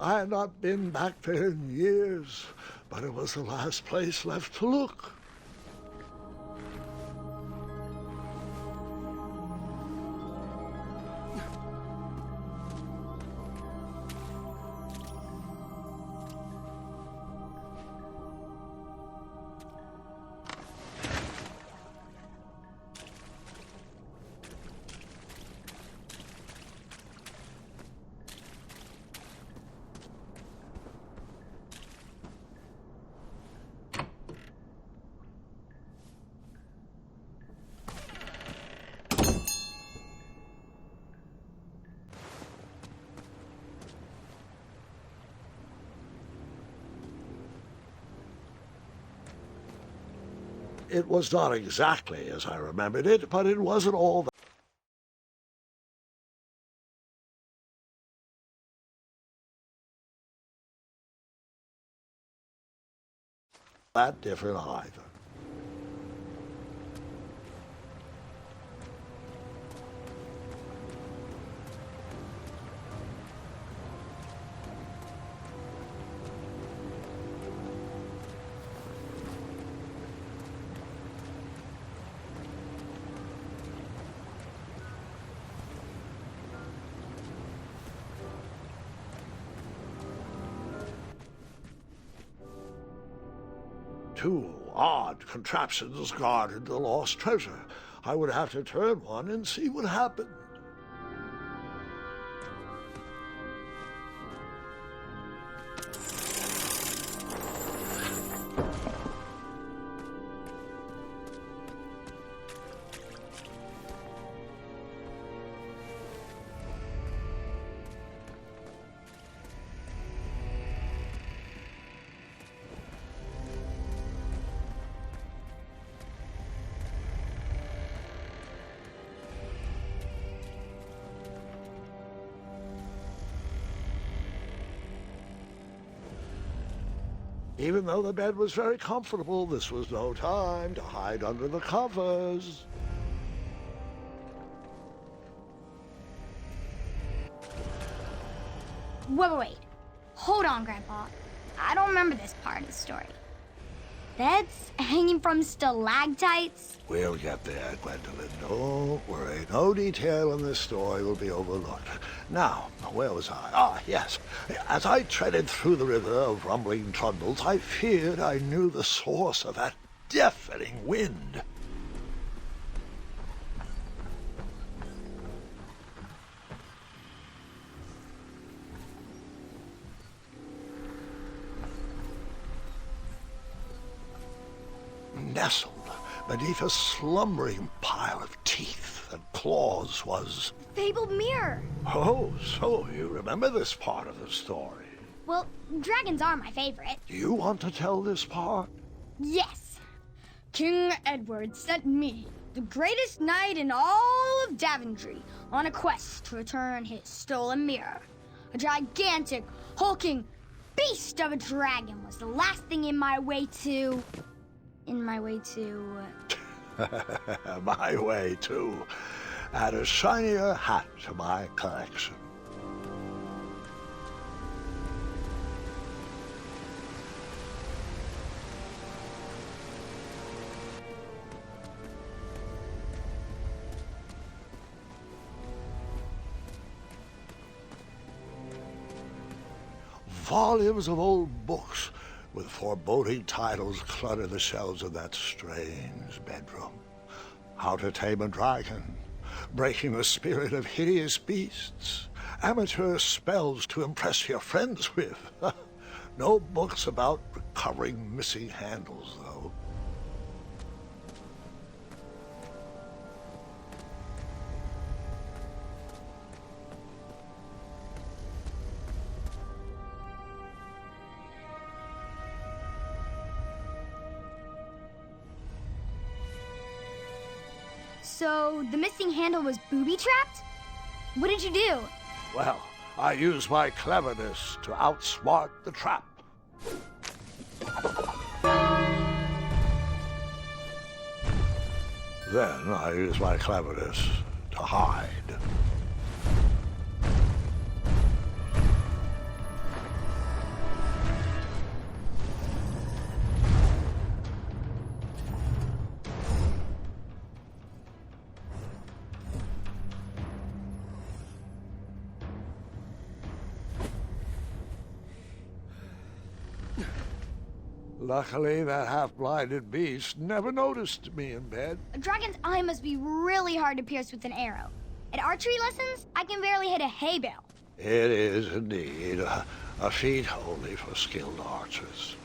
I had not been back there in years, but it was the last place left to look. It was not exactly as I remembered it, but it wasn't all that different either. Two odd contraptions guarded the lost treasure. I would have to turn one and see what happened. Even though the bed was very comfortable, this was no time to hide under the covers. Wait. Hold on, Grandpa. I don't remember this part of the story. Beds hanging from stalactites? We'll get there, Gwendolyn. Don't worry. No detail in this story will be overlooked. Now, where was I? Ah, yes. As I treaded through the river of rumbling trundles, I feared I knew the source of that deafening wind. Nestled beneath a slumbering pile of teeth and claws was... Fabled mirror. Oh, so you remember this part of the story. Well, dragons are my favorite. Do you want to tell this part? Yes. King Edward sent me, the greatest knight in all of Daventry, on a quest to return his stolen mirror. A gigantic, hulking beast of a dragon was the last thing in my way to... My way, too. Add a shinier hat to my collection. Volumes of old books with foreboding titles clutter the shelves of that strange bedroom. How to Tame a Dragon, Breaking the Spirit of Hideous Beasts, Amateur Spells to Impress Your Friends with. No books about recovering missing handles, though. So, the missing handle was booby-trapped? What did you do? Well, I used my cleverness to outsmart the trap. Then I used my cleverness to hide. Luckily, that half-blinded beast never noticed me in bed. A dragon's eye must be really hard to pierce with an arrow. At archery lessons, I can barely hit a hay bale. It is indeed a feat only for skilled archers.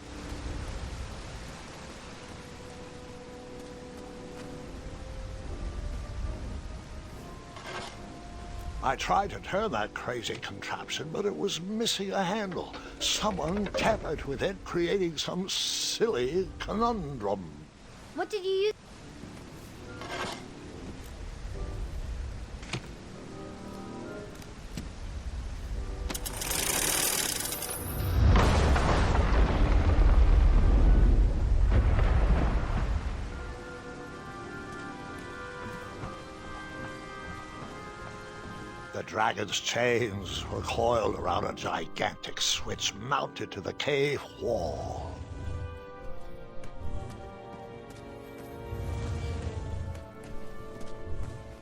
I tried to turn that crazy contraption, but it was missing a handle. Someone tampered with it, creating some silly conundrum. What did you use? The dragon's chains were coiled around a gigantic switch mounted to the cave wall.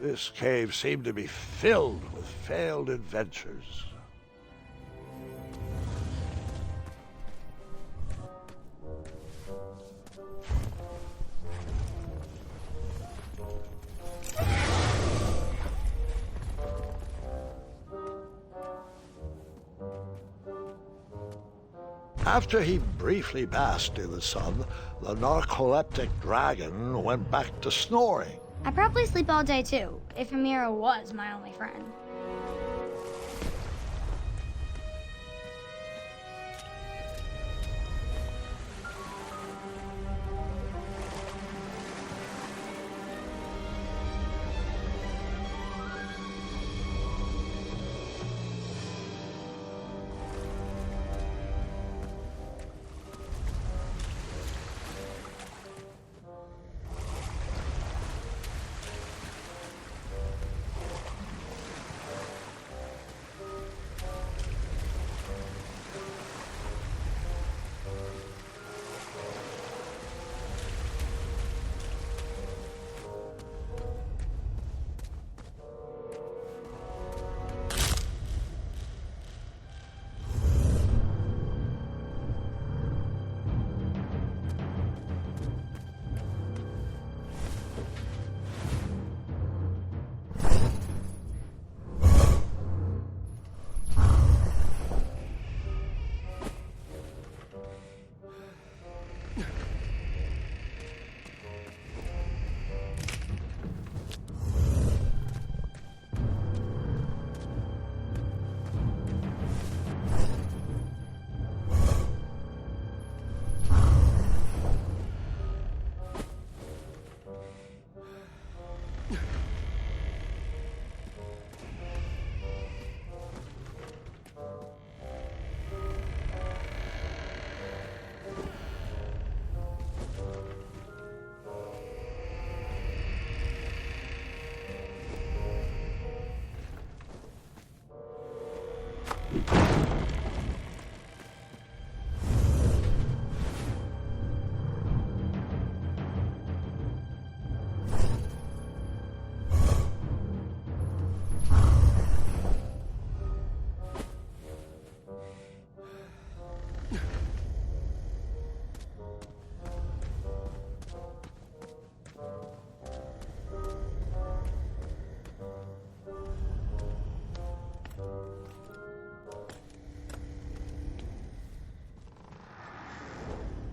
This cave seemed to be filled with failed adventures. After he briefly basked in the sun, the narcoleptic dragon went back to snoring. I'd probably sleep all day too, if Amira was my only friend.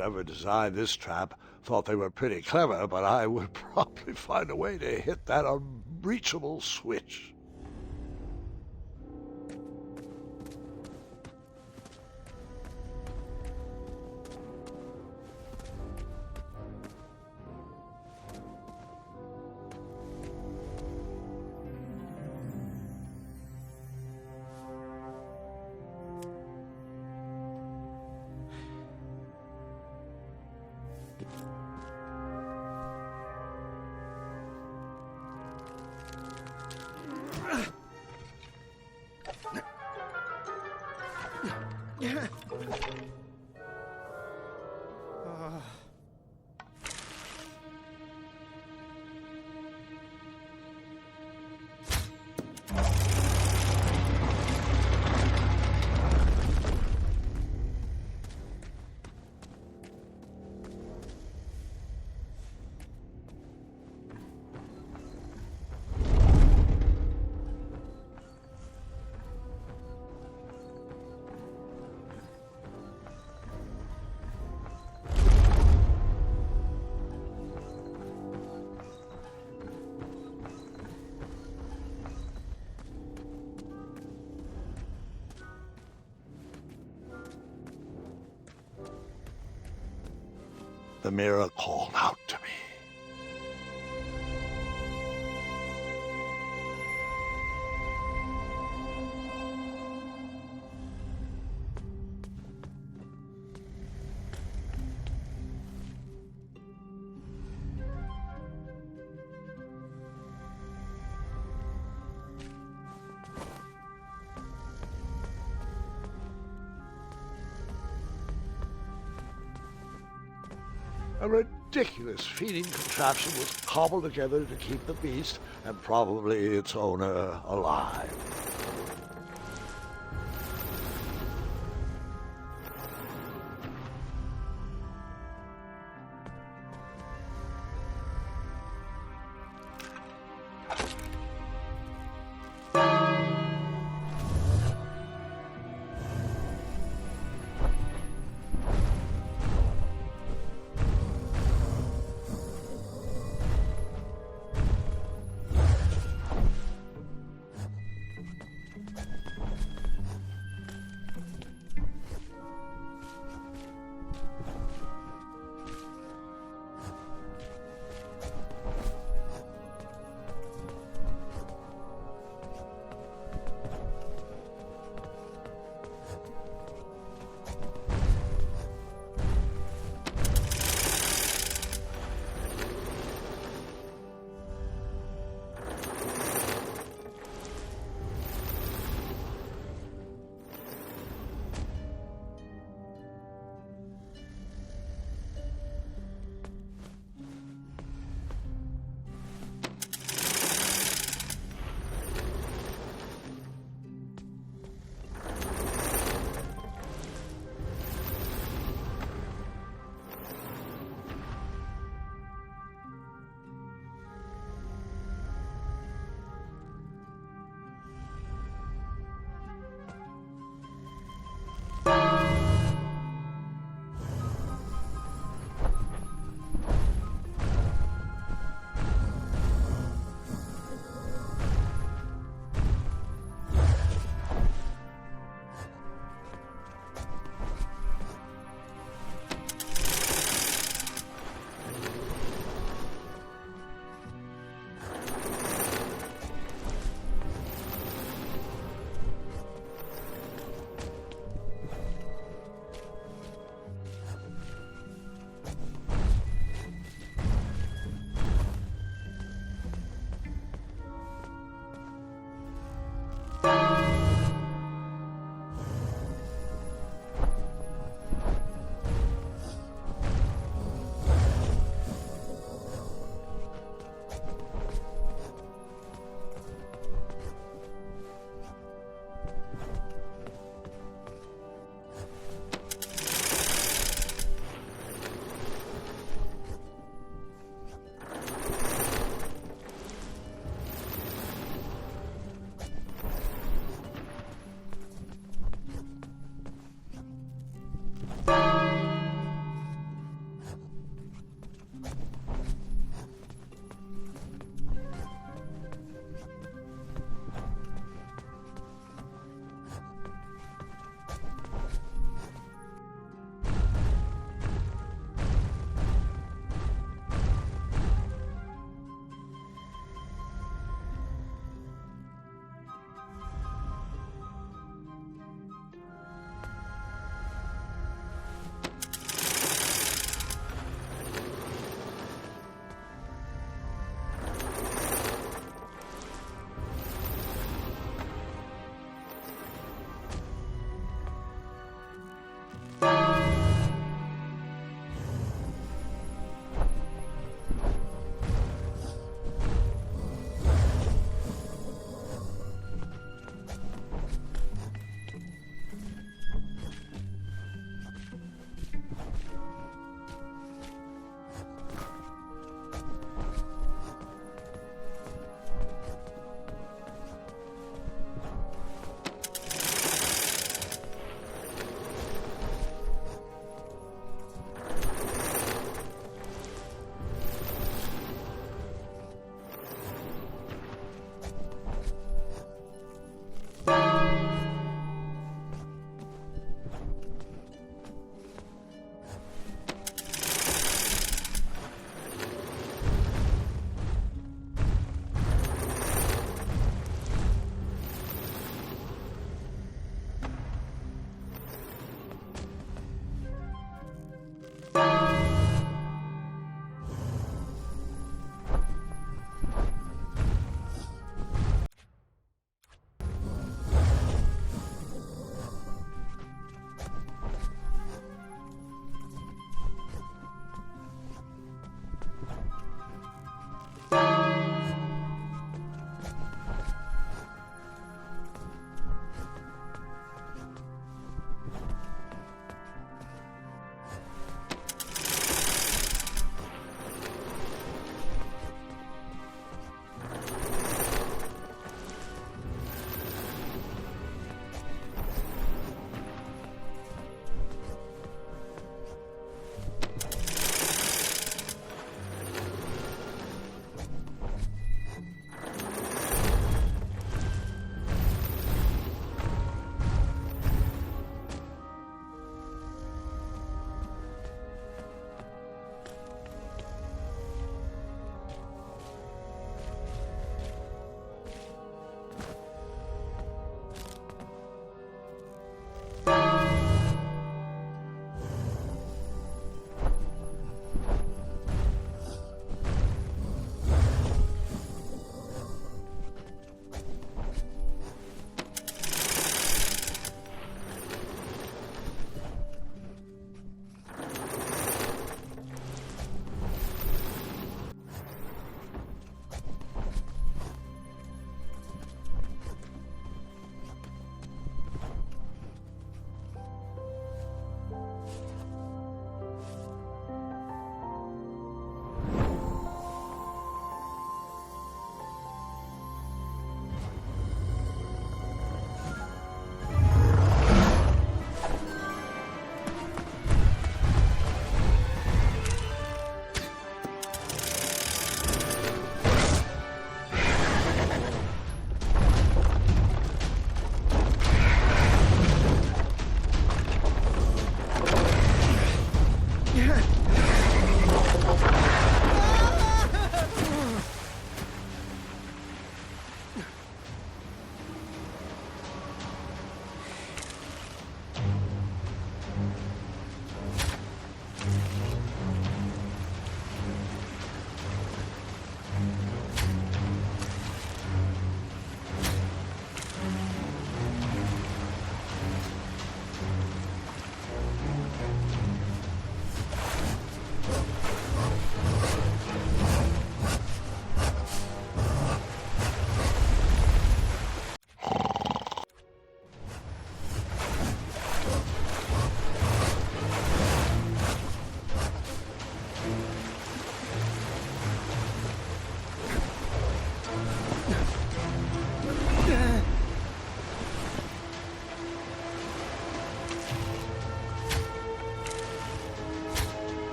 whoever designed this trap thought they were pretty clever, but I would probably find a way to hit that unreachable switch. The mirror called out to me. A ridiculous feeding contraption was cobbled together to keep the beast and probably its owner alive.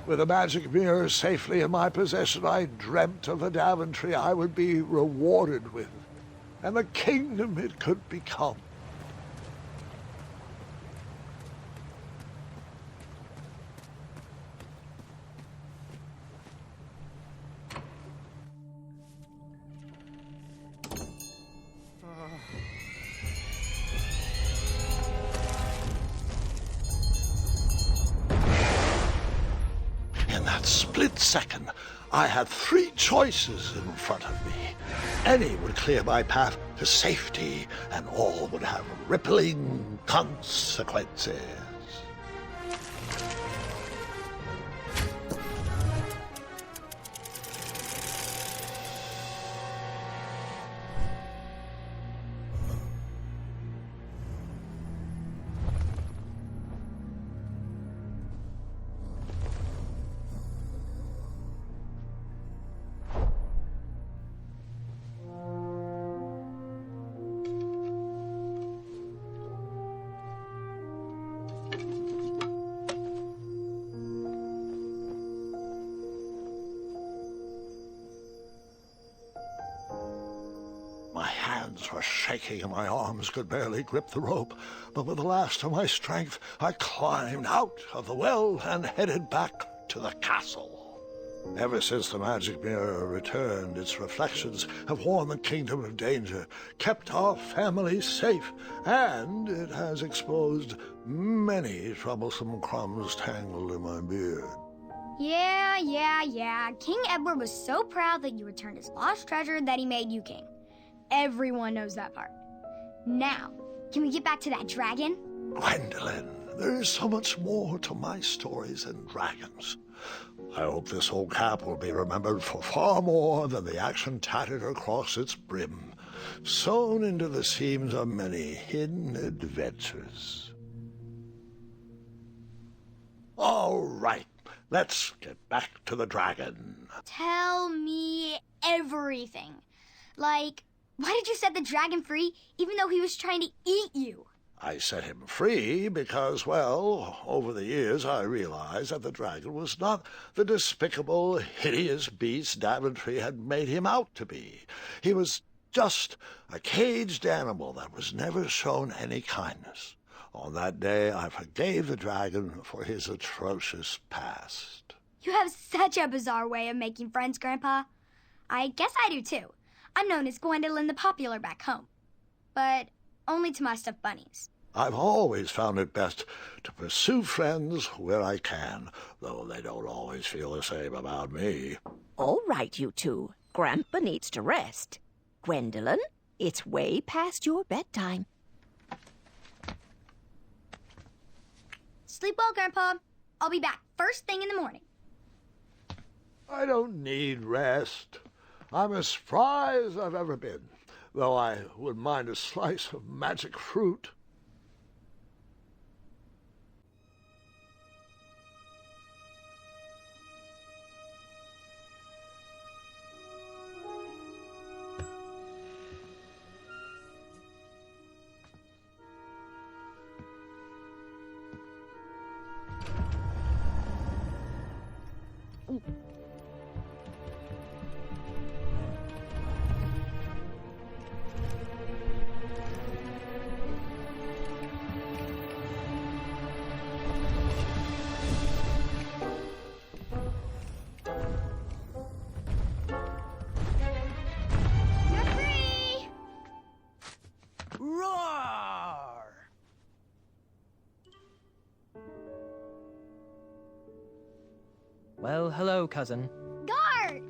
With the magic mirror safely in my possession, I dreamt of the Daventry I would be rewarded with, and the kingdom it could become. In that split second, I had three choices in front of me. Any would clear my path to safety, and all would have rippling consequences. My hands were shaking and my arms could barely grip the rope, but with the last of my strength, I climbed out of the well and headed back to the castle. Ever since the magic mirror returned, its reflections have warned the kingdom of danger, kept our family safe, and it has exposed many troublesome crumbs tangled in my beard. Yeah. King Edward was so proud that you returned his lost treasure that he made you king. Everyone knows that part. Now, can we get back to that dragon? Gwendolyn, there is so much more to my stories than dragons. I hope this old cap will be remembered for far more than the action tattered across its brim, sewn into the seams of many hidden adventures. All right, let's get back to the dragon. Tell me everything. Like, why did you set the dragon free even though he was trying to eat you? I set him free because, well, over the years I realized that the dragon was not the despicable, hideous beast Daventry had made him out to be. He was just a caged animal that was never shown any kindness. On that day, I forgave the dragon for his atrocious past. You have such a bizarre way of making friends, Grandpa. I guess I do, too. I'm known as Gwendolyn the Popular back home. But only to my stuffed bunnies. I've always found it best to pursue friends where I can, though they don't always feel the same about me. All right, you two. Grandpa needs to rest. Gwendolyn, it's way past your bedtime. Sleep well, Grandpa. I'll be back first thing in the morning. I don't need rest. I'm as spry as I've ever been, though I wouldn't mind a slice of magic fruit. Well, hello, cousin. Guard!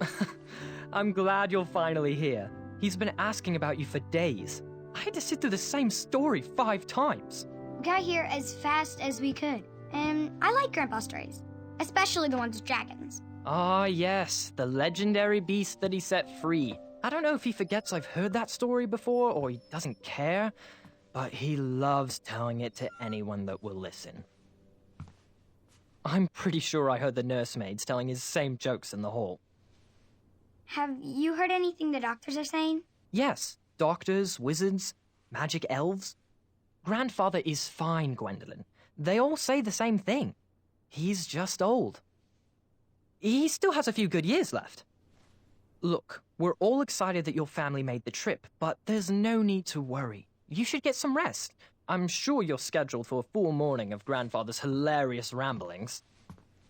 I'm glad you're finally here. He's been asking about you for days. I had to sit through the same story 5 times. We got here as fast as we could, and I like Grandpa's stories, especially the ones with dragons. Ah, yes, the legendary beast that he set free. I don't know if he forgets I've heard that story before or he doesn't care, but he loves telling it to anyone that will listen. I'm pretty sure I heard the nursemaids telling his same jokes in the hall. Have you heard anything the doctors are saying? Yes, doctors, wizards, magic elves. Grandfather is fine, Gwendolyn. They all say the same thing. He's just old. he still has a few good years left. Look, we're all excited that your family made the trip, but there's no need to worry. You should get some rest. I'm sure you're scheduled for a full morning of Grandfather's hilarious ramblings.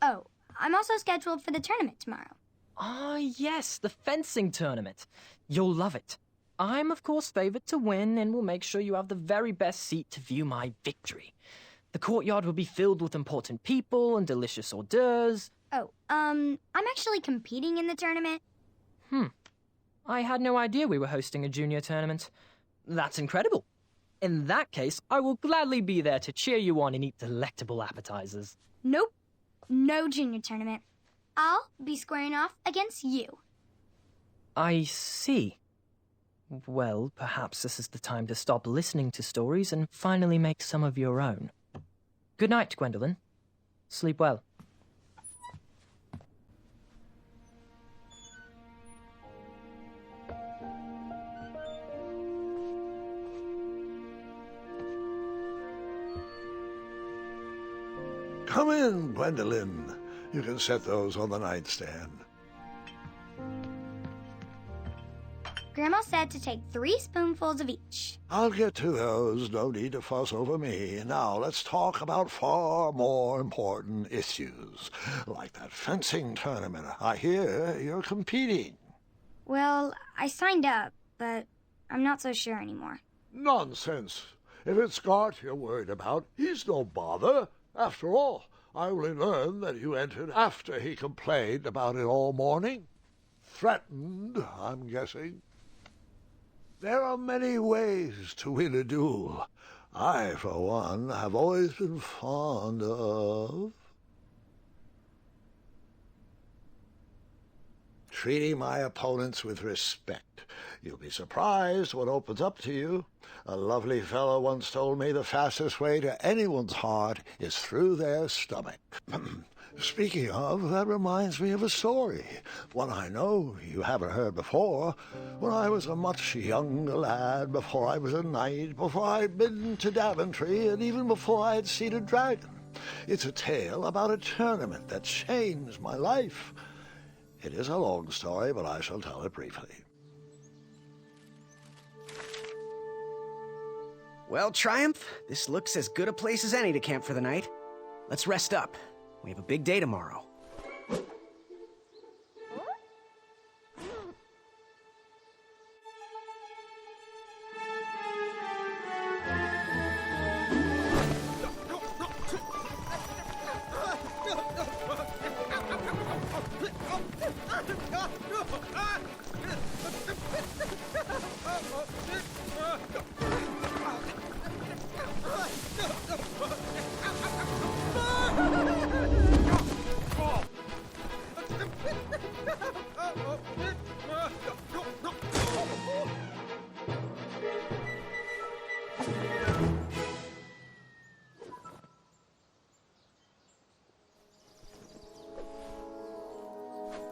Oh, I'm also scheduled for the tournament tomorrow. Ah, yes, the fencing tournament. You'll love it. I'm, of course, favored to win and will make sure you have the very best seat to view my victory. The courtyard will be filled with important people and delicious hors d'oeuvres. Oh, I'm actually competing in the tournament. I had no idea we were hosting a junior tournament. That's incredible. In that case, I will gladly be there to cheer you on and eat delectable appetizers. Nope. No junior tournament. I'll be squaring off against you. I see. Well, perhaps this is the time to stop listening to stories and finally make some of your own. Good night, Gwendolyn. Sleep well. Come in, Gwendolyn. You can set those on the nightstand. Grandma said to take 3 spoonfuls of each. I'll get to those. No need to fuss over me. Now let's talk about far more important issues, like that fencing tournament. I hear you're competing. Well, I signed up, but I'm not so sure anymore. Nonsense. If it's Scott you're worried about, he's no bother. After all, I only learned that you entered after he complained about it all morning. Threatened, I'm guessing. There are many ways to win a duel. I, for one, have always been fond of treating my opponents with respect. You'll be surprised what opens up to you. A lovely fellow once told me the fastest way to anyone's heart is through their stomach. Speaking of, that reminds me of a story, one I know you haven't heard before. When I was a much younger lad, before I was a knight, before I'd been to Daventry, and even before I had seen a dragon. It's a tale about a tournament that changed my life. It is a long story, but I shall tell it briefly. Well, Triumph, this looks as good a place as any to camp for the night. Let's rest up. We have a big day tomorrow.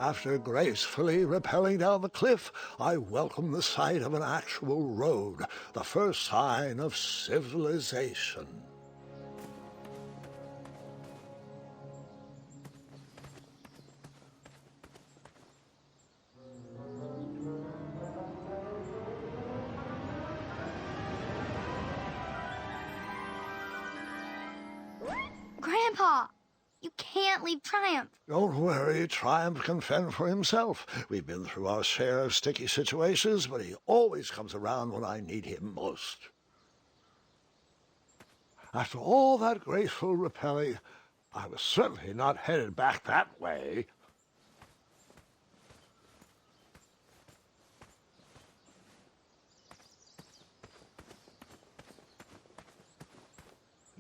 After gracefully rappelling down the cliff, I welcomed the sight of an actual road, the first sign of civilization. Grandpa! You can't leave Triumph. Don't worry, Triumph can fend for himself. We've been through our share of sticky situations, but he always comes around when I need him most. After all that graceful rappelling, I was certainly not headed back that way.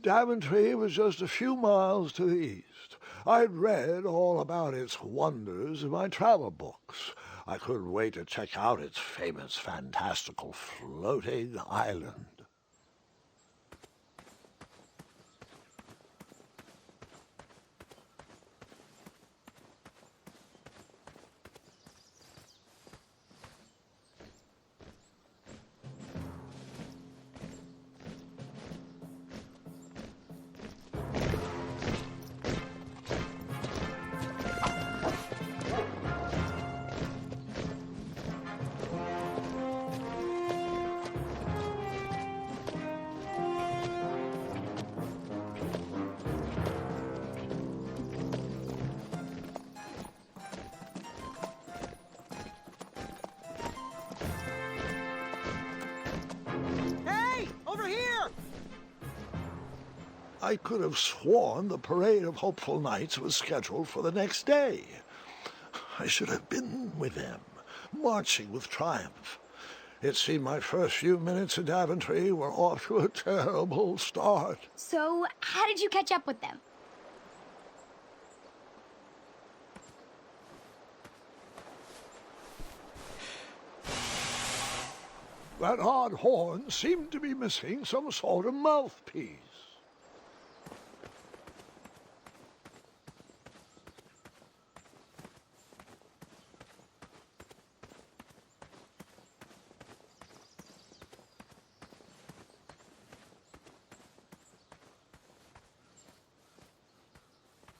Daventry was just a few miles to the east. I'd read all about its wonders in my travel books. I couldn't wait to check out its famous, fantastical floating island. I could have sworn the parade of hopeful knights was scheduled for the next day. I should have been with them, marching with triumph. It seemed my first few minutes in Daventry were off to a terrible start. So, how did you catch up with them? That odd horn seemed to be missing some sort of mouthpiece.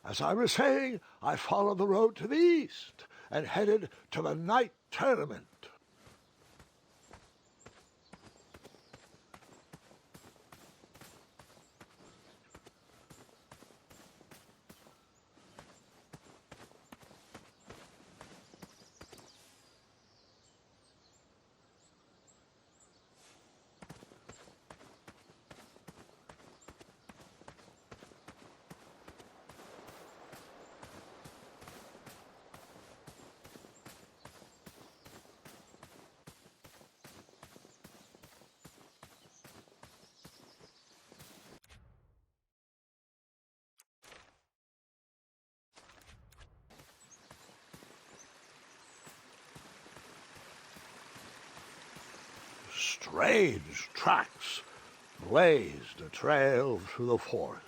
As I was saying, I followed the road to the east and headed to the night tournament. Strange tracks blazed a trail through the forest.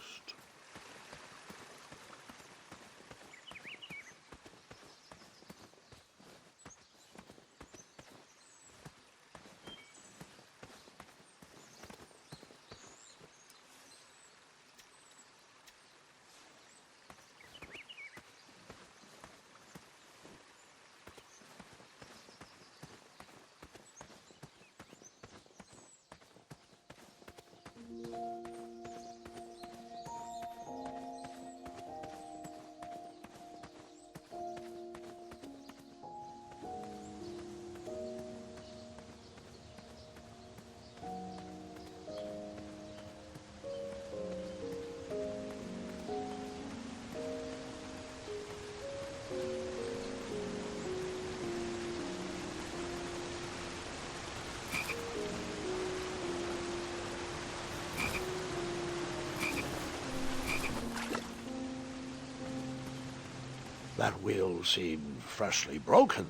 That wheel seemed freshly broken.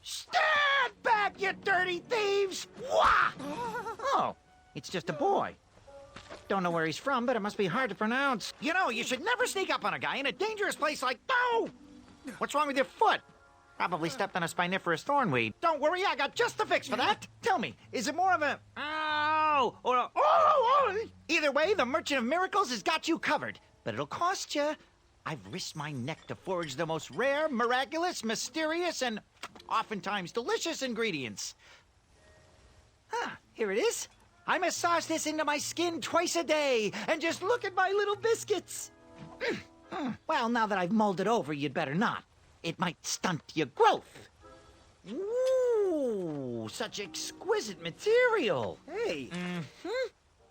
Stand back, you dirty thieves! Wah! Oh, it's just a boy. Don't know where he's from, but it must be hard to pronounce. You know, you should never sneak up on a guy in a dangerous place like... No! What's wrong with your foot? Probably stepped on a spiniferous thornweed. Don't worry, I got just the fix for that. Tell me, is it more of a... Ow! Or a... Oh! Either way, the Merchant of Miracles has got you covered. But it'll cost you. I've risked my neck to forage the most rare, miraculous, mysterious, and oftentimes delicious ingredients. Ah, here it is. I massage this into my skin twice a day, and just look at my little biscuits. Well, now that I've mulled it over, you'd better not. It might stunt your growth. Ooh, such exquisite material. Hey.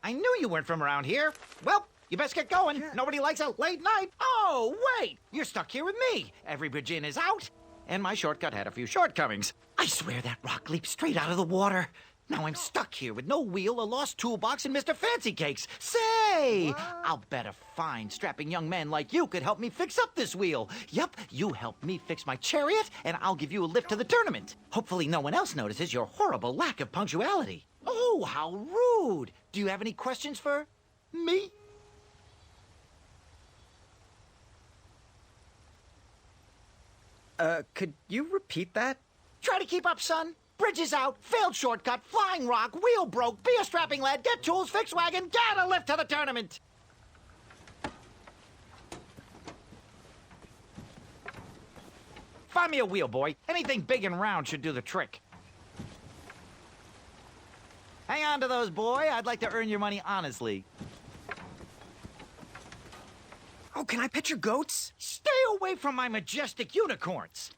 I knew you weren't from around here. Well, you best get going. Nobody likes a late night. Oh, wait, you're stuck here with me. Every bridge in is out, and my shortcut had a few shortcomings. I swear that rock leaped straight out of the water. Now I'm stuck here with no wheel, a lost toolbox, and Mr. Fancy Cakes. Say, I'll bet a fine, strapping young man like you could help me fix up this wheel. Yup, you help me fix my chariot, and I'll give you a lift to the tournament. Hopefully no one else notices your horrible lack of punctuality. Oh, how rude. Do you have any questions for me? Could you repeat that? Try to keep up, son. Bridges out, failed shortcut, flying rock, wheel broke, be a strapping lad, get tools, fix wagon, get a lift to the tournament. Find me a wheel, boy. Anything big and round should do the trick. Hey, Hang on to those, boy. I'd like to earn your money honestly. Oh, can I pet your goats? Stay away from my majestic unicorns.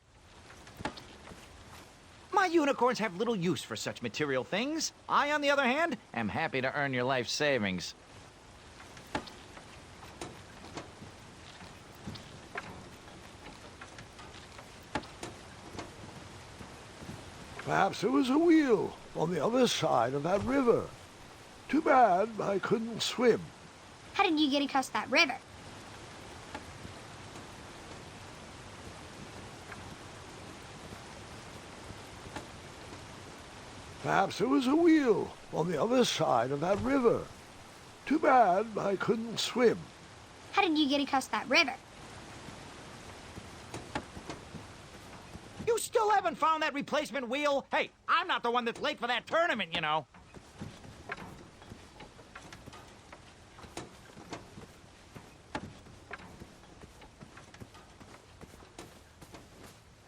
My unicorns have little use for such material things. I, on the other hand, am happy to earn your life savings. Perhaps there was a wheel on the other side of that river. Too bad I couldn't swim. How did you get across that river? Perhaps there was a wheel on the other side of that river. Too bad I couldn't swim. How did you get across that river? You still haven't found that replacement wheel? Hey, I'm not the one that's late for that tournament, you know.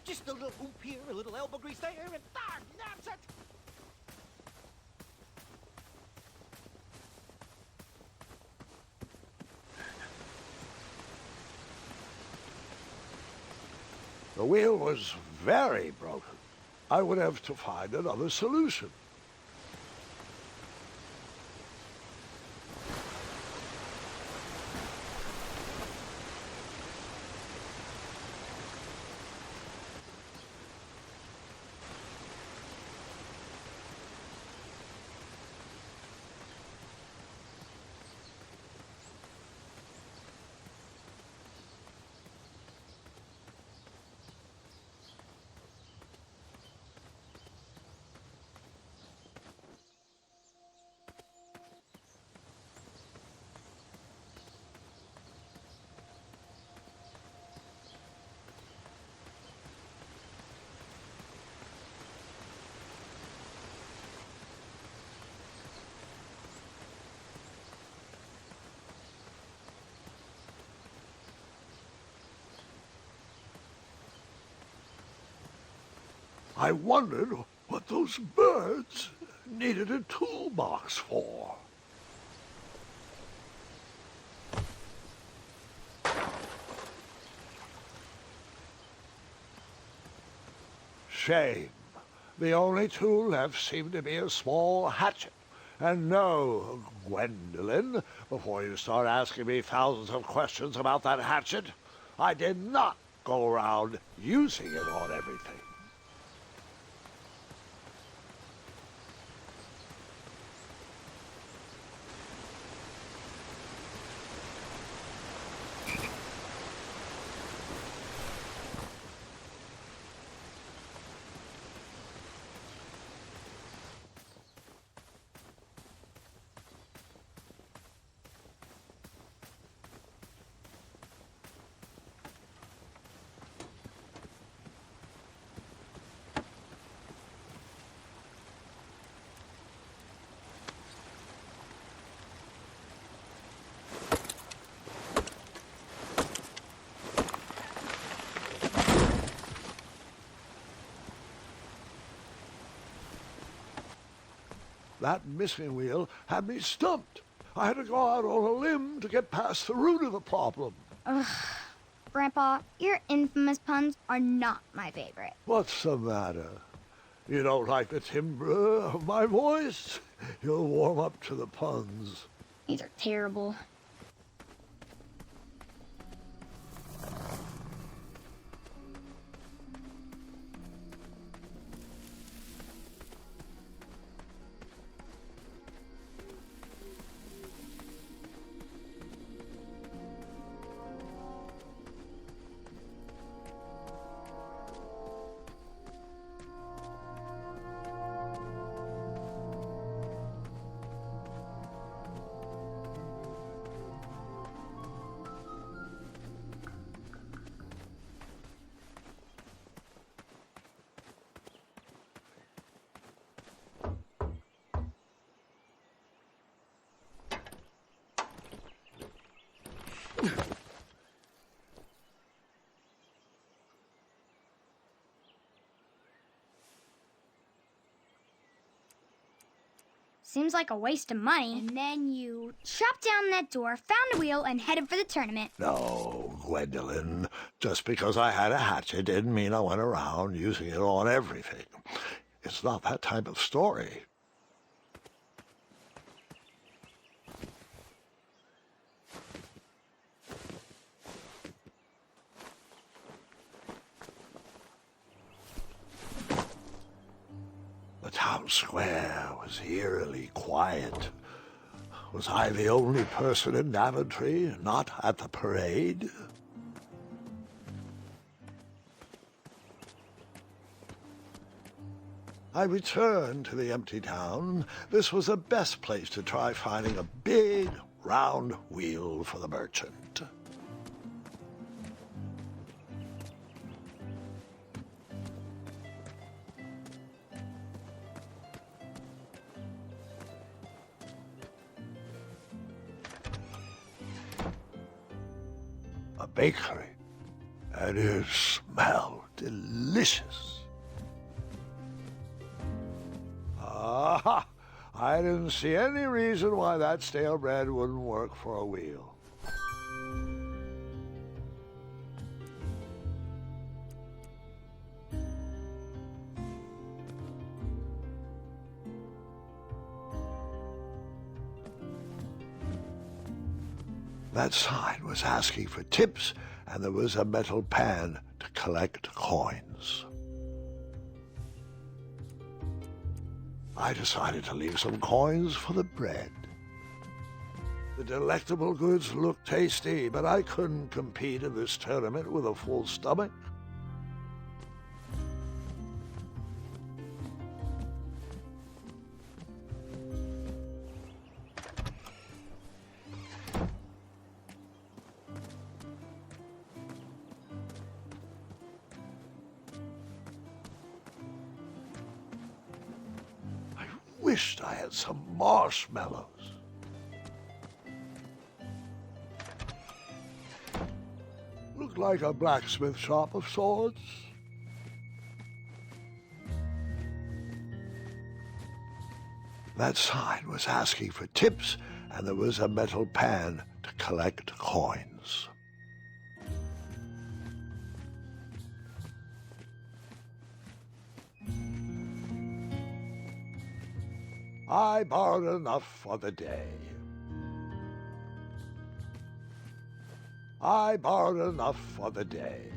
Just a little hoop here, a little elbow grease there, and that's it. The wheel was very broken. I would have to find another solution. I wondered what those birds needed a toolbox for. Shame. The only tool left seemed to be a small hatchet. And no, Gwendolyn, before you start asking me thousands of questions about that hatchet, I did not go around using it on everything. That missing wheel had me stumped. I had to go out on a limb to get past the root of the problem. Ugh. Grandpa, your infamous puns are not my favorite. What's the matter? You don't like the timbre of my voice? You'll warm up to the puns. These are terrible. Seems like a waste of money. And then you chopped down that door, found a wheel, and headed for the tournament. No, Gwendolyn. Just because I had a hatchet didn't mean I went around using it on everything. It's not that type of story. The town square was eerily quiet. Was I the only person in Daventry not at the parade? I returned to the empty town. This was the best place to try finding a big, round wheel for the merchant. A bakery, and it smelled delicious. Ah, I didn't see any reason why that stale bread wouldn't work for a wheel. That sign was asking for tips, and there was a metal pan to collect coins. I decided to leave some coins for the bread. The delectable goods looked tasty, but I couldn't compete in this tournament with a full stomach. Wished I had some marshmallows. Looked like a blacksmith shop of sorts. That sign was asking for tips, and there was a metal pan to collect coins. I borrowed enough for the day. I borrowed enough for the day.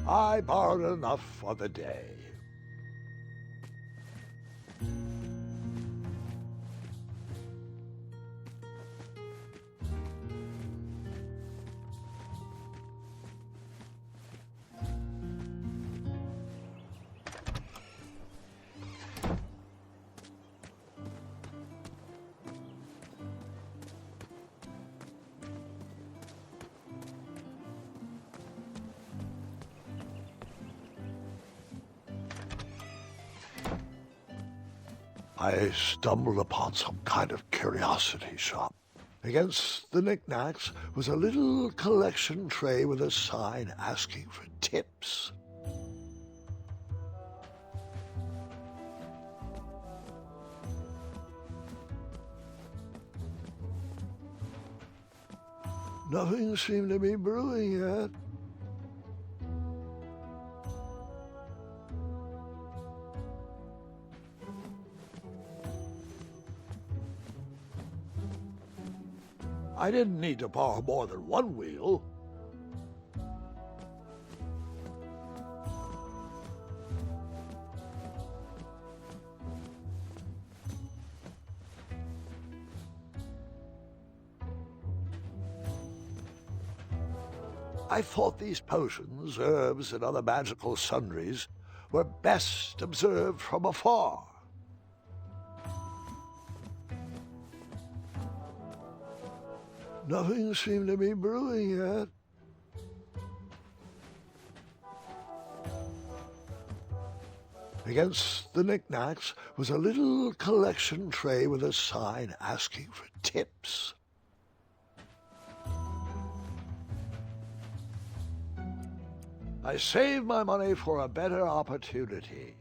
I borrowed enough for the day. I stumbled upon some kind of curiosity shop. Against the knickknacks was a little collection tray with a sign asking for tips. Nothing seemed to be brewing yet. I didn't need to borrow more than one wheel. I thought these potions, herbs, and other magical sundries were best observed from afar. Nothing seemed to be brewing yet. Against the knickknacks was a little collection tray with a sign asking for tips. I saved my money for a better opportunity.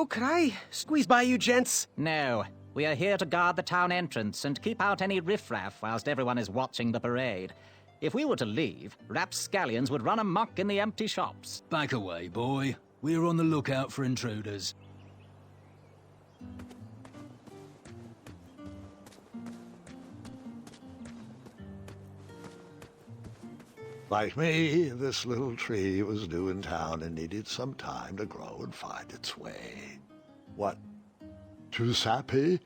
So, could I squeeze by you gents? No. We are here to guard the town entrance and keep out any riffraff whilst everyone is watching the parade. If we were to leave, rapscallions would run amok in the empty shops. Back away, boy. We're on the lookout for intruders. Like me, this little tree was new in town and needed some time to grow and find its way. What? Too sappy?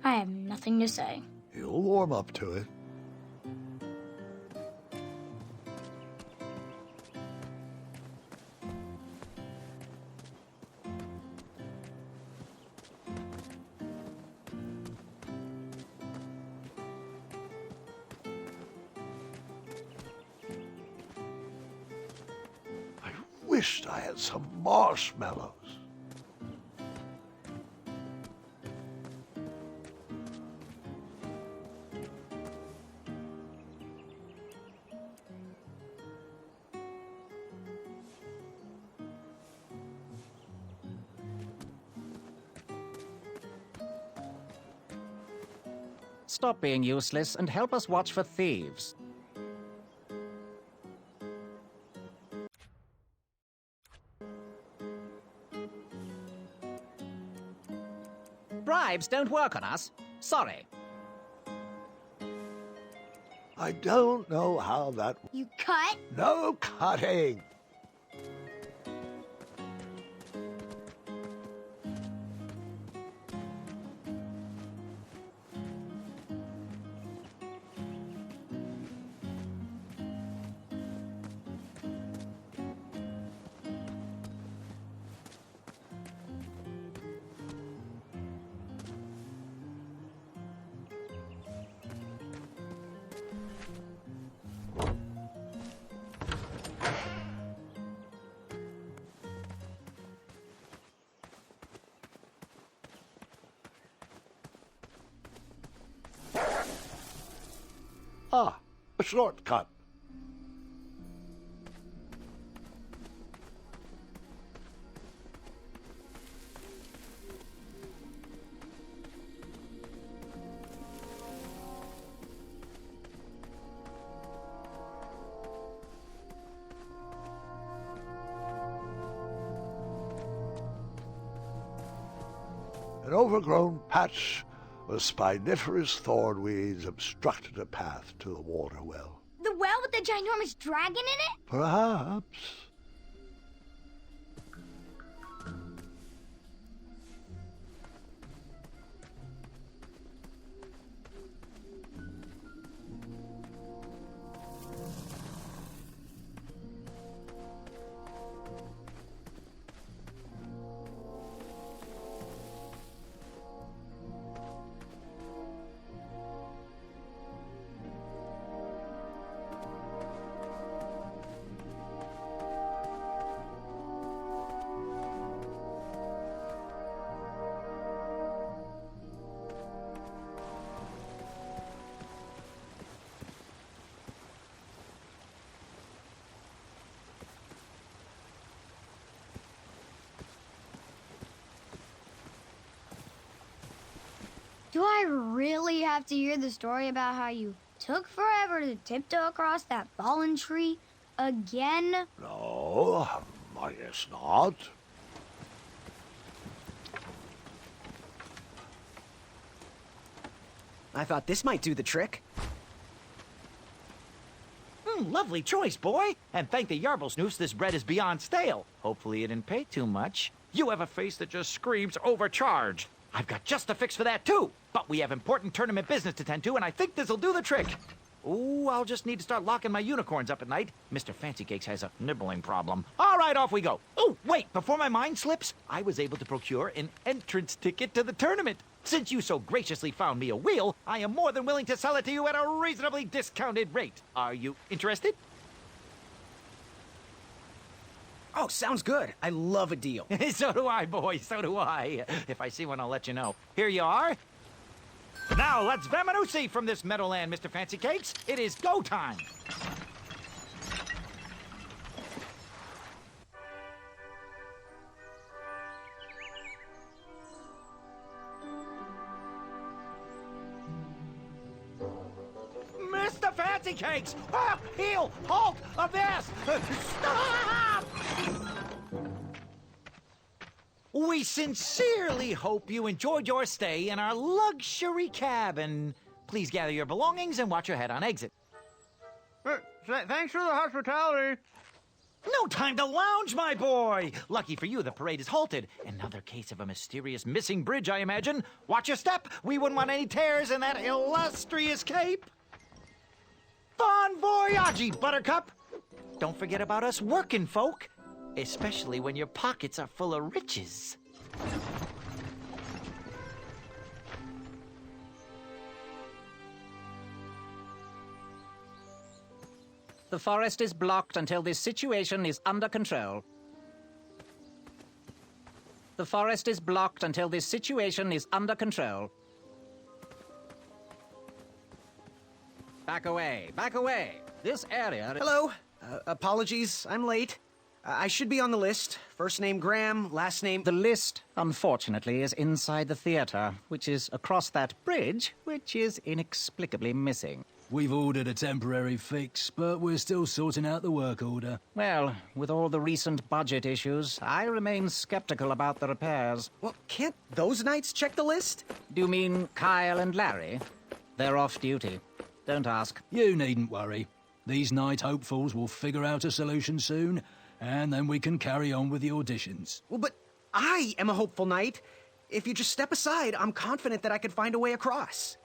I have nothing to say. You'll warm up to it. I wished I had some marshmallows. Stop being useless and help us watch for thieves. Bribes don't work on us. Sorry. I don't know how that... You cut? No cutting! Ah, a shortcut. An overgrown patch of spiniferous thornweeds obstructed a path to the water well. The well with the ginormous dragon in it? Perhaps. Do I really have to hear the story about how you took forever to tiptoe across that fallen tree again? No, I guess not. I thought this might do the trick. Lovely choice, boy. And thank the Yarblesnoofs, this bread is beyond stale. Hopefully you didn't pay too much. You have a face that just screams overcharged. I've got just a fix for that, too. But we have important tournament business to tend to, and I think this'll do the trick. Ooh, I'll just need to start locking my unicorns up at night. Mr. Fancy Cakes has a nibbling problem. All right, off we go. Oh, wait, before my mind slips, I was able to procure an entrance ticket to the tournament. Since you so graciously found me a wheel, I am more than willing to sell it to you at a reasonably discounted rate. Are you interested? Oh, sounds good. I love a deal. So do I, boy, so do I. If I see one, I'll let you know. Here you are. Now, let's vamoose from this meadowland, Mr. Fancy Cakes. It is go time. fancy cakes! Ah, heel! Halt! Abyss! Stop! We sincerely hope you enjoyed your stay in our luxury cabin. Please gather your belongings and watch your head on exit. Thanks for the hospitality. No time to lounge, my boy! Lucky for you, the parade is halted. Another case of a mysterious missing bridge, I imagine. Watch your step! We wouldn't want any tears in that illustrious cape! Bon voyage, Buttercup! Don't forget about us working folk, especially when your pockets are full of riches. The forest is blocked until this situation is under control. The forest is blocked until this situation is under control. Back away, back away. This area... Hello. Apologies, I'm late. I should be on the list. First name Graham, last name... The list, unfortunately, is inside the theater, which is across that bridge, which is inexplicably missing. We've ordered a temporary fix, but we're still sorting out the work order. Well, with all the recent budget issues, I remain skeptical about the repairs. Well, can't those knights check the list? Do you mean Kyle and Larry? They're off duty. Don't ask. You needn't worry. These night hopefuls will figure out a solution soon, and then we can carry on with the auditions. Well, but I am a hopeful knight. If you just step aside, I'm confident that I could find a way across.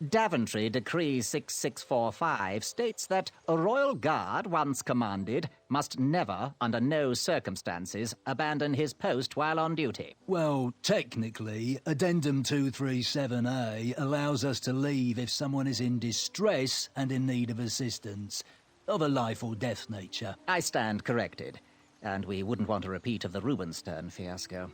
Daventry Decree 6645 states that a royal guard once commanded must never, under no circumstances, abandon his post while on duty. Well, technically, Addendum 237A allows us to leave if someone is in distress and in need of assistance, of a life or death nature. I stand corrected, and we wouldn't want a repeat of the Rubenstern fiasco.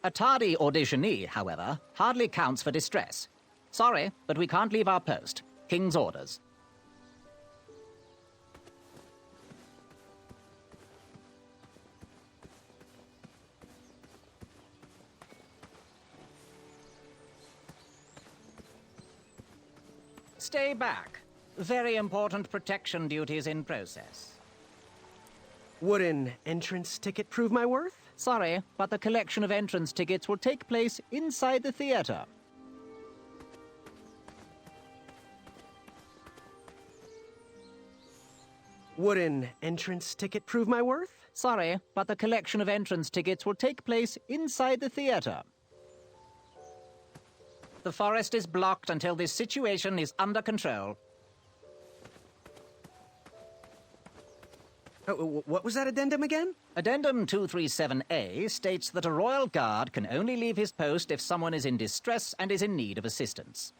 A tardy auditionee, however, hardly counts for distress. Sorry, but we can't leave our post. King's orders. Stay back. Very important protection duties in process. Would an entrance ticket prove my worth? Sorry, but the collection of entrance tickets will take place inside the theater. Would an entrance ticket prove my worth? Sorry, but the collection of entrance tickets will take place inside the theater. The forest is blocked until this situation is under control. What was that addendum again? Addendum 237A states that a royal guard can only leave his post if someone is in distress and is in need of assistance.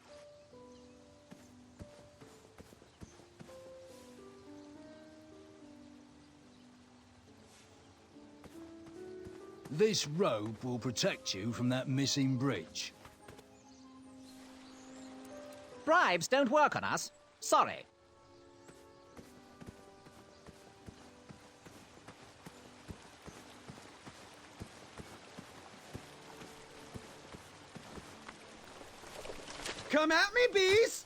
This rope will protect you from that missing bridge. Bribes don't work on us. Sorry. Come at me, bees!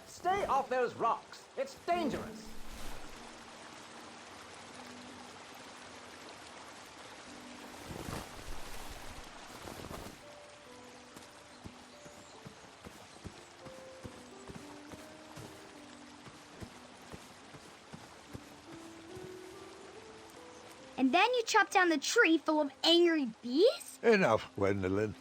Stay off those rocks. It's dangerous. And then you chop down the tree full of angry bees? Enough, Gwendolyn.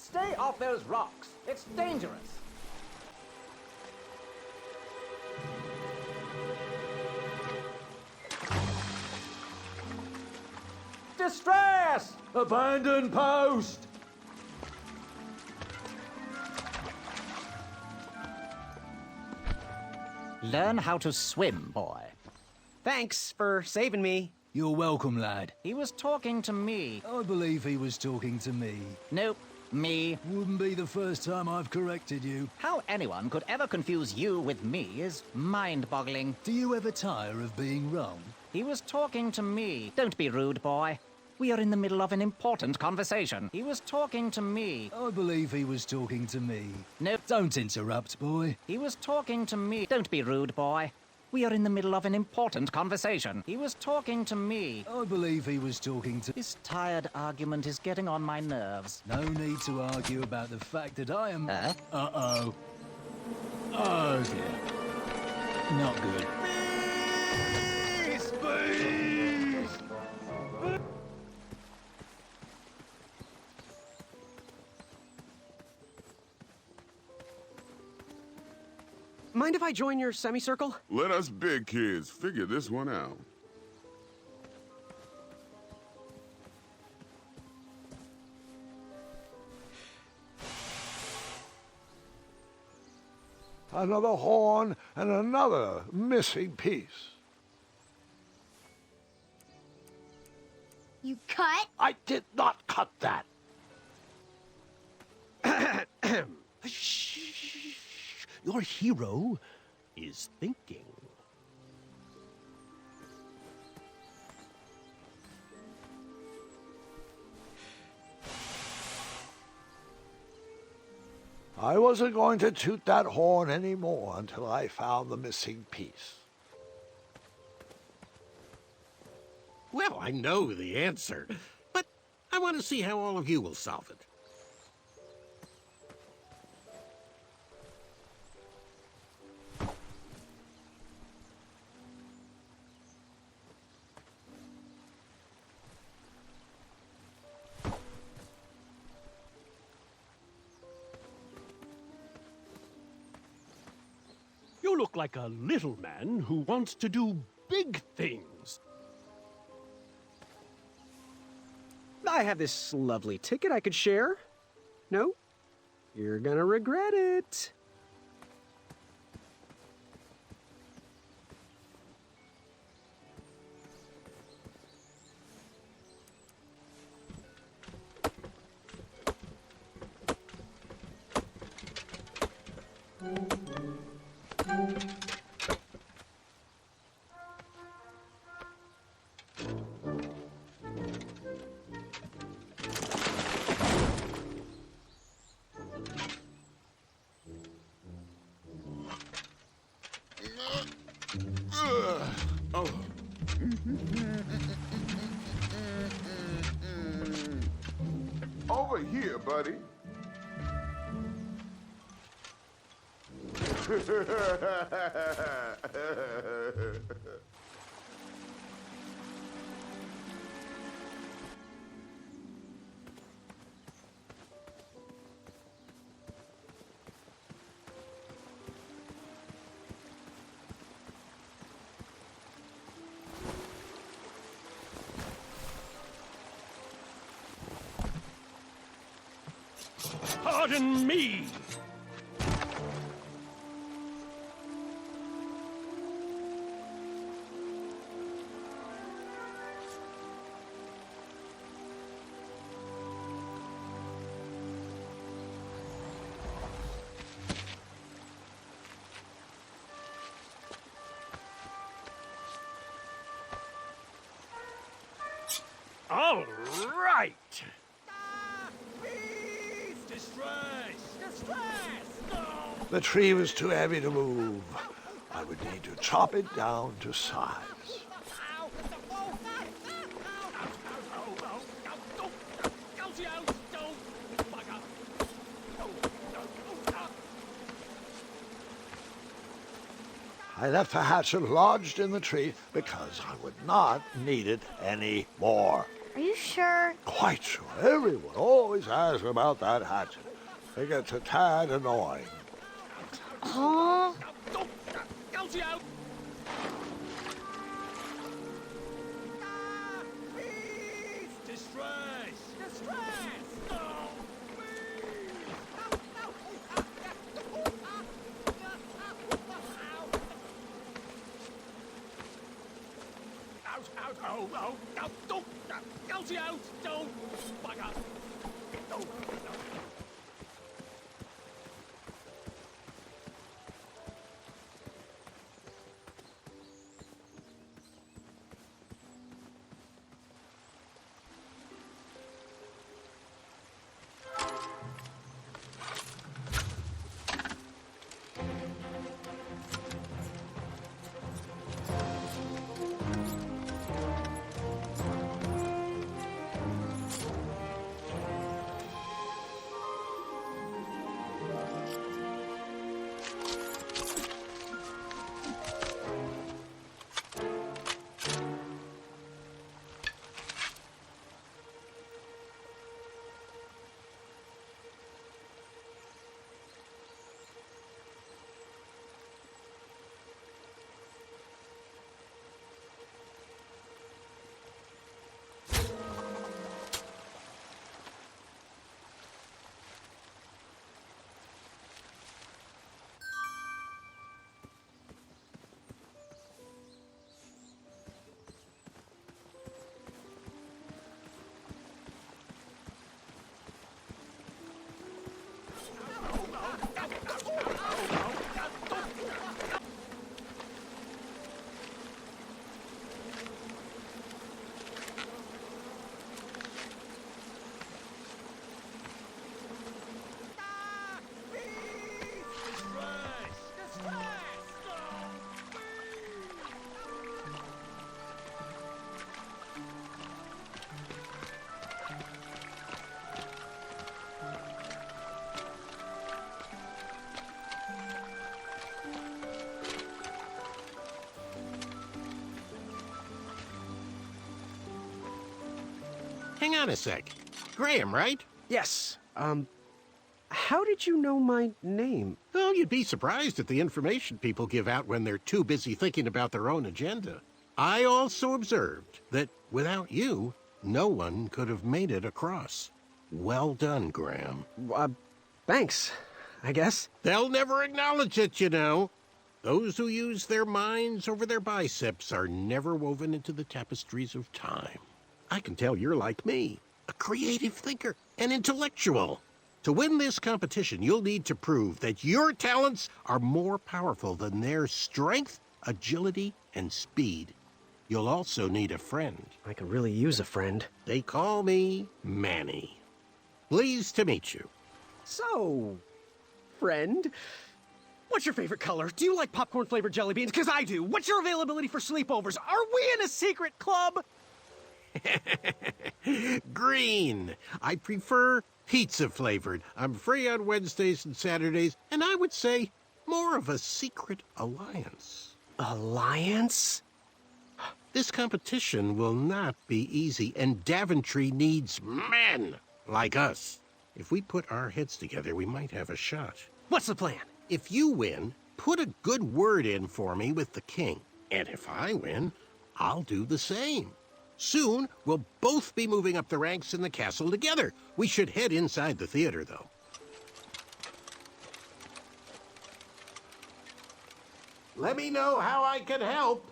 Stay off those rocks. It's dangerous. Distress! Abandon post! Learn how to swim, boy. Thanks for saving me. You're welcome, lad. He was talking to me. I believe he was talking to me. Nope, me. Wouldn't be the first time I've corrected you. How anyone could ever confuse you with me is mind-boggling. Do you ever tire of being wrong? He was talking to me. Don't be rude, boy. We are in the middle of an important conversation. He was talking to me. I believe he was talking to me. Nope. Don't interrupt, boy. He was talking to me. Don't be rude, boy. We are in the middle of an important conversation. He was talking to me. I believe he was talking to... This tired argument is getting on my nerves. No need to argue about the fact that I am... Uh-oh. Oh, dear. Not good. Mind if I join your semicircle? Let us big kids figure this one out. Another horn and another missing piece. You cut? I did not cut that. Your hero is thinking. I wasn't going to toot that horn anymore until I found the missing piece. Well, I know the answer, but I want to see how all of you will solve it. You look like a little man who wants to do big things. I have this lovely ticket I could share. No? You're gonna regret it. Over here, buddy. Pardon me! All right! The tree was too heavy to move. I would need to chop it down to size. I left the hatchet lodged in the tree because I would not need it anymore. Are you sure? Quite sure. Everyone always asks about that hatchet. It gets a tad annoying. Huh? Hang on a sec. Graham, right? Yes. How did you know my name? Well, you'd be surprised at the information people give out when they're too busy thinking about their own agenda. I also observed that without you, no one could have made it across. Well done, Graham. Thanks, I guess. They'll never acknowledge it, you know. Those who use their minds over their biceps are never woven into the tapestries of time. I can tell you're like me, a creative thinker, an intellectual. To win this competition, you'll need to prove that your talents are more powerful than their strength, agility, and speed. You'll also need a friend. I could really use a friend. They call me Manny. Pleased to meet you. So, friend, what's your favorite color? Do you like popcorn-flavored jelly beans? Because I do. What's your availability for sleepovers? Are we in a secret club? Green. I prefer pizza-flavored. I'm free on Wednesdays and Saturdays, and I would say more of a secret alliance. Alliance? This competition will not be easy, and Daventry needs men like us. If we put our heads together, we might have a shot. What's the plan? If you win, put a good word in for me with the king. And if I win, I'll do the same. Soon, we'll both be moving up the ranks in the castle together. We should head inside the theater, though. Let me know how I can help.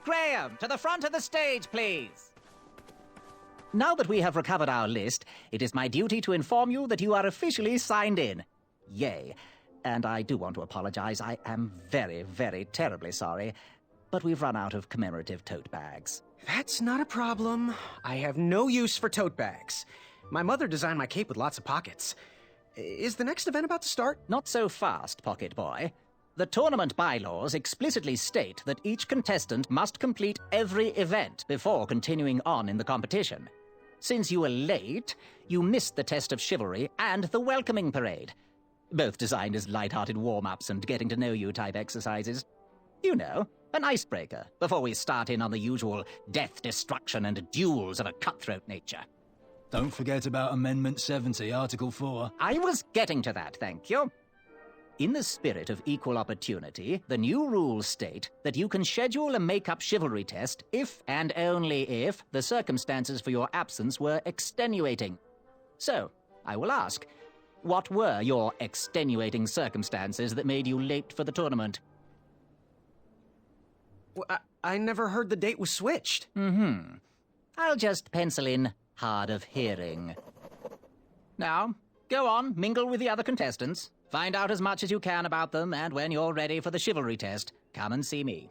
Graham, to the front of the stage, please. Now that we have recovered our list, it is my duty to inform you that you are officially signed in. Yay. And I do want to apologize. I am very, very terribly sorry. But we've run out of commemorative tote bags. That's not a problem. I have no use for tote bags. My mother designed my cape with lots of pockets. Is the next event about to start? Not so fast, Pocket Boy. The tournament bylaws explicitly state that each contestant must complete every event before continuing on in the competition. Since you were late, you missed the test of chivalry and the welcoming parade. Both designed as light-hearted warm-ups and getting-to-know-you type exercises. You know, an icebreaker before we start in on the usual death, destruction, and duels of a cutthroat nature. Don't forget about Amendment 70, Article 4. I was getting to that, thank you. In the spirit of equal opportunity, the new rules state that you can schedule a make-up chivalry test if and only if the circumstances for your absence were extenuating. So, I will ask, what were your extenuating circumstances that made you late for the tournament? Well, I never heard the date was switched. I'll just pencil in hard of hearing. Now, go on, mingle with the other contestants. Find out as much as you can about them, and when you're ready for the chivalry test, come and see me.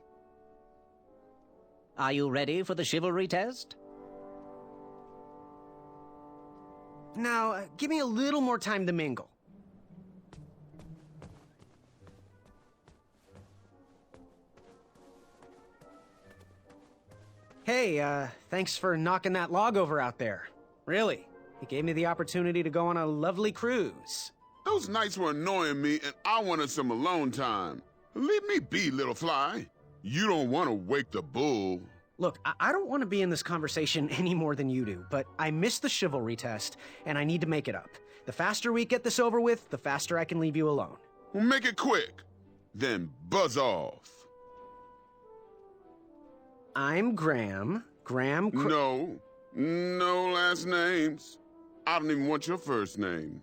Are you ready for the chivalry test? Now, give me a little more time to mingle. Hey, thanks for knocking that log over out there. Really, it gave me the opportunity to go on a lovely cruise. Those nights were annoying me, and I wanted some alone time. Leave me be, little fly. You don't want to wake the bull. Look, I don't want to be in this conversation any more than you do, but I missed the chivalry test, and I need to make it up. The faster we get this over with, the faster I can leave you alone. Well, make it quick. Then buzz off. I'm Graham. No last names. I don't even want your first name.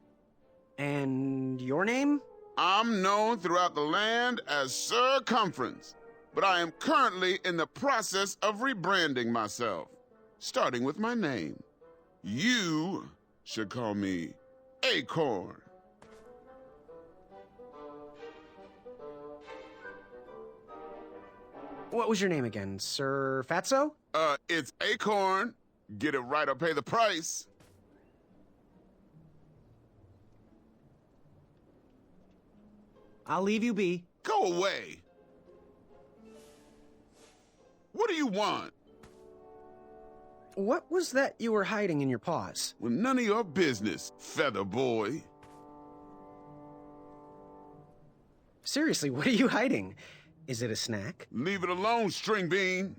And your name? I'm known throughout the land as Circumference, but I am currently in the process of rebranding myself, starting with my name. You should call me Acorn. What was your name again, Sir Fatso? It's Acorn. Get it right or pay the price. I'll leave you be. Go away. What do you want? What was that you were hiding in your paws? Well, none of your business, feather boy. Seriously, what are you hiding? Is it a snack? Leave it alone, string bean.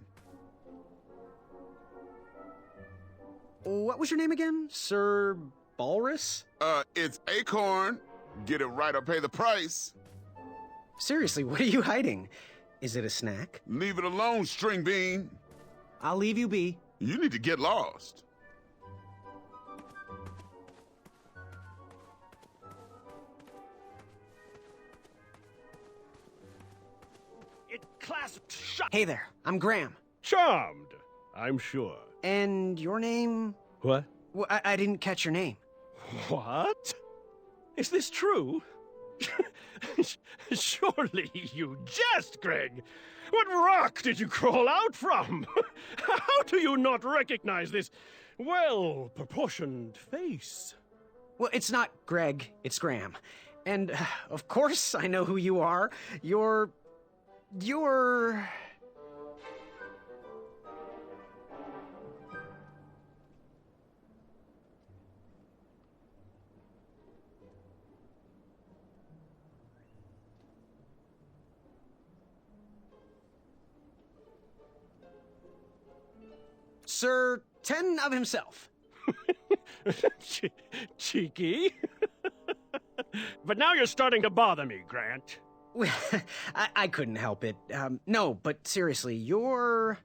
What was your name again? Sir Balrus? It's Acorn. Get it right or pay the price. Seriously, what are you hiding? Is it a snack? Leave it alone, string bean. I'll leave you be. You need to get lost. It clasped shut. Hey there, I'm Graham. Charmed, I'm sure. And your name? What? Well, I didn't catch your name. What? Is this true? Surely you jest, Greg. What rock did you crawl out from? How do you not recognize this well-proportioned face? Well, it's not Greg, it's Graham. And, of course, I know who you are. You're... Sir 10 of himself. Cheeky. But now you're starting to bother me, Grant. Well, I couldn't help it. No, but seriously, you're...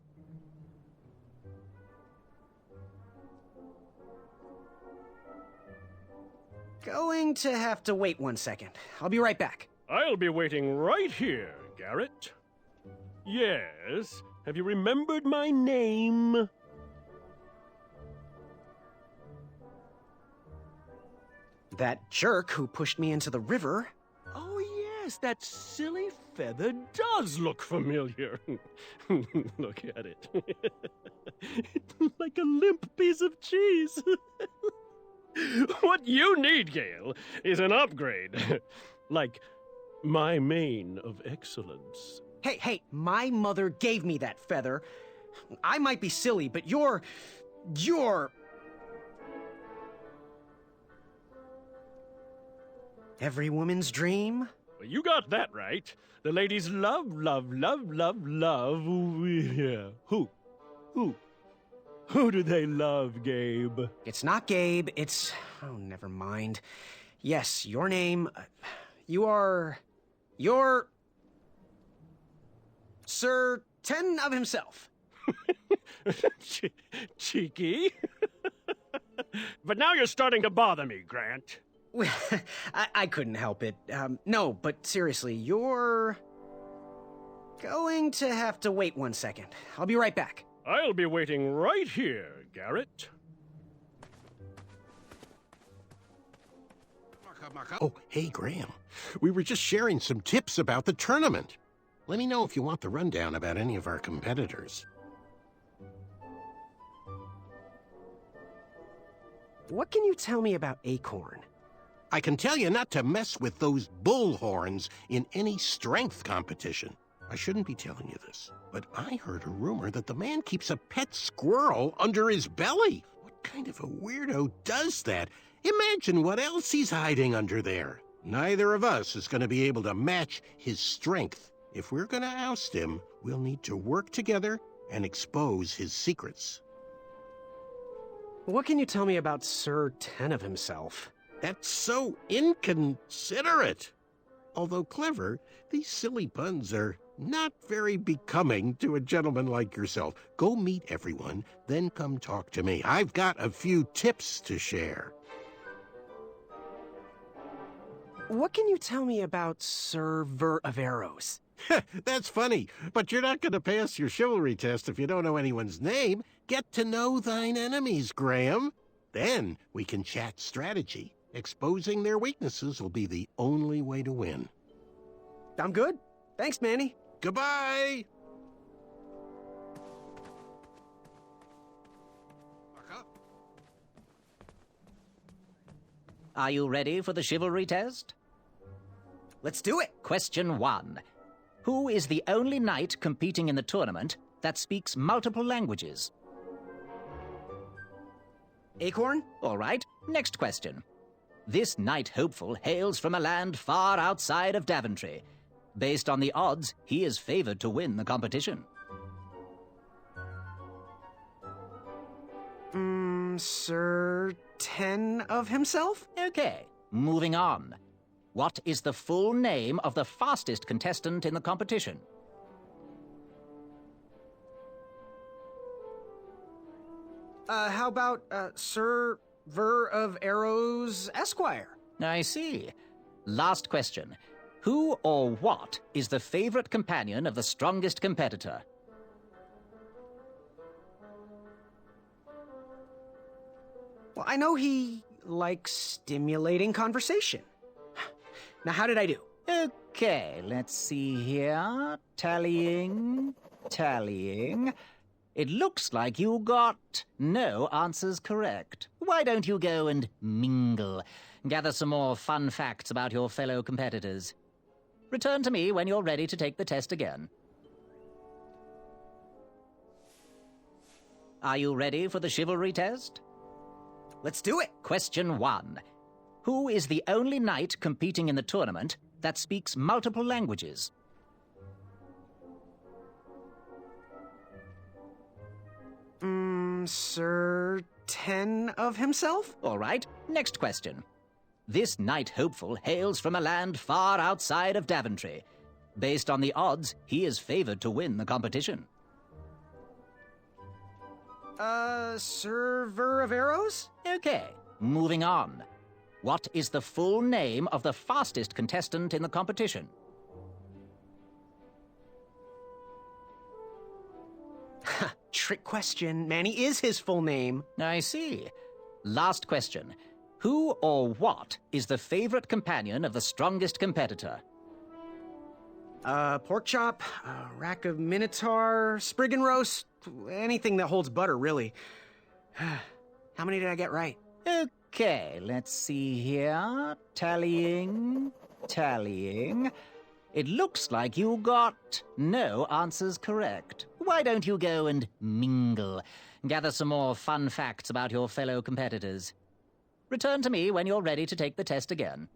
going to have to wait 1 second. I'll be right back. I'll be waiting right here, Garrett. Yes, Have you remembered my name? That jerk who pushed me into the river. Oh, yes, that silly feather does look familiar. Look at it. It's like a limp piece of cheese. What you need, Gale, is an upgrade. Like my mane of excellence. Hey, my mother gave me that feather. I might be silly, but you're... every woman's dream? Well, you got that right. The ladies love. Yeah. Who do they love, Gabe? It's not Gabe, it's... oh, never mind. Yes, your name... you're... Sir Ten of himself. Cheeky. But now you're starting to bother me, Grant. I couldn't help it. No, but seriously, you're... going to have to wait 1 second. I'll be right back. I'll be waiting right here, Garrett. Oh, hey, Graham. We were just sharing some tips about the tournament. Let me know if you want the rundown about any of our competitors. What can you tell me about Acorn? I can tell you not to mess with those bullhorns in any strength competition. I shouldn't be telling you this, but I heard a rumor that the man keeps a pet squirrel under his belly. What kind of a weirdo does that? Imagine what else he's hiding under there. Neither of us is going to be able to match his strength. If we're going to oust him, we'll need to work together and expose his secrets. What can you tell me about Sir Ten of himself? That's so inconsiderate. Although clever, these silly puns are not very becoming to a gentleman like yourself. Go meet everyone, then come talk to me. I've got a few tips to share. What can you tell me about Sir Ver of Arrows? That's funny, but you're not going to pass your chivalry test if you don't know anyone's name. Get to know thine enemies, Graham. Then we can chat strategy. Exposing their weaknesses will be the only way to win. I'm good. Thanks, Manny. Goodbye! Are you ready for the chivalry test? Let's do it! Question 1. Who is the only knight competing in the tournament that speaks multiple languages? Acorn? All right. Next question. This knight hopeful hails from a land far outside of Daventry. Based on the odds, he is favored to win the competition. Sir Ten of himself? Okay, moving on. What is the full name of the fastest contestant in the competition? How about, Sir Ver of Arrows Esquire? I see. Last question. Who or what is the favorite companion of the strongest competitor? Well, I know he likes stimulating conversation. Now, how did I do? Okay, let's see here. Tallying. It looks like you got no answers correct. Why don't you go and mingle? Gather some more fun facts about your fellow competitors. Return to me when you're ready to take the test again. Are you ready for the chivalry test? Let's do it! Question 1. Who is the only knight competing in the tournament that speaks multiple languages? Sir Ten of himself? All right. Next question. This knight hopeful hails from a land far outside of Daventry. Based on the odds, he is favored to win the competition. Sir Ver of Arrows? Okay, moving on. What is the full name of the fastest contestant in the competition? trick question. Manny is his full name. I see. Last question. Who or what is the favorite companion of the strongest competitor? Pork chop, rack of minotaur, sprig and roast, anything that holds butter, really. How many did I get right? Okay, let's see here. Tallying. It looks like you got no answers correct. Why don't you go and mingle? Gather some more fun facts about your fellow competitors. Return to me when you're ready to take the test again.